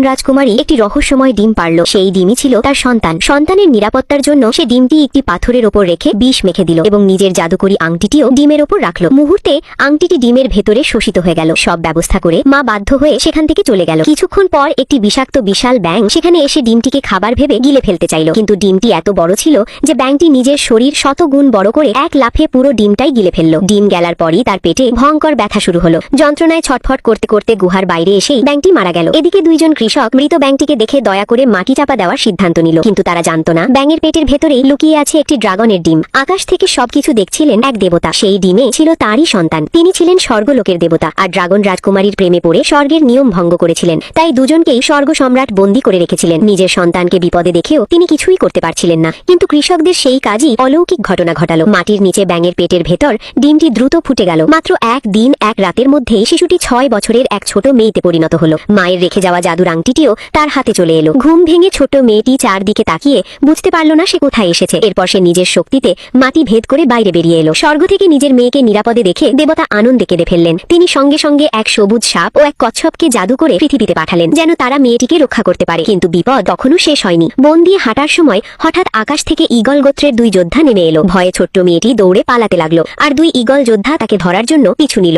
রাজকুমারী একটি রহস্যময় ডিম পারল। সেই ডিমই ছিল তার সন্তান। সন্তানের নিরাপত্তার জন্য সে ডিমটি একটি পাথরের ওপর রেখে বিষ মেখে দিল এবং নিজের জাদুকরি আংটিটিও ডিমের ওপর রাখল। মুহূর্তে আংটিটি ডিমের ভেতরে শোষিত হয়ে গেল। সব ব্যবস্থা করে মা বাধ্য হয়ে সেখান থেকে চলে গেল। কিছুক্ষণ পর একটি বিষাক্ত বিশাল ব্যাঙ সেখানে এসে ডিমটিকে খাবার ভেবে গিলে ফেলতে চাইল, কিন্তু ডিমটি এত বড় ছিল যে ব্যাঙটি নিজের শরীর শতগুণ বড় করে এক লাফে পুরো ডিমটাই গিলে ফেলল। ডিম গেলার পরই তার পেটে ভয়ঙ্কর ব্যথা শুরু হলো। যন্ত্রণায় ছটফট করতে করতে গুহার বাইরে এসেই ব্যাঙটি মারা গেল। এদিকে দুইজন কৃষক মৃত ব্যাঙটিকে দেখে দয়া করে মাটি চাপা দেওয়ার সিদ্ধান্ত নিল, কিন্তু তারা জানত না ব্যাঙের পেটের ভেতরেই লুকিয়ে আছে একটি ড্রাগনের ডিম। আকাশ থেকে সবকিছু দেখছিলেন এক দেবতা। সেই ডিমে ছিল তারই সন্তান। তিনি ছিলেন স্বর্গলোকের দেবতা, আর ড্রাগন রাজকুমারীর প্রেমে পড়ে স্বর্গের নিয়ম ভঙ্গ করেছিলেন। তাই দুজনকেই স্বর্গ সম্রাট বন্দী করে রেখেছিলেন। নিজের সন্তানকে বিপদে দেখেও তিনি কিছুই করতে পারছিলেন না, কিন্তু কৃষকদের সেই কাজই অলৌকিক ঘটনা ঘটালো। মাটির নিচে ব্যাঙের পেটের ভেতর ডিমটি দ্রুত ফুটে গেল। মাত্র এক দিন এক রাতের মধ্যেই শিশুটি 6 বছরের এক ছোট মেয়েতে পরিণত হলো। মায়ের রেখে যাওয়া জাদুর আংটিটিও তার হাতে চলে এলো। ঘুম ভেঙে ছোট মেয়েটি চারদিকে তাকিয়ে বুঝতে পারল না সে কোথায় এসেছে। এরপর সে নিজের শক্তিতে মাটি ভেদ করে বাইরে বেরিয়ে এলো। স্বর্গ থেকে নিজের মেয়েকে নিরাপদে দেখে দেবতা আনন্দে কেঁদে ফেললেন। তিনি সঙ্গে সঙ্গে এক সবুজ সাপ ও এক কচ্ছপকে জাদু করে পৃথিবীতে পাঠালেন, যেন তারা মেয়েটিকে রক্ষা করতে পারে। কিন্তু বিপদ তখনও শেষ হয়নি। বন দিয়ে হাঁটার সময় হঠাৎ আকাশ থেকে ঈগল গোত্রের 2 যোদ্ধা নেমে এলো। ভয়ে ছোট্ট মেয়েটি দৌড়ে পালাতে লাগলো, আর 2 ঈগল যোদ্ধা তাকে ধরার জন্য পিছু নিল।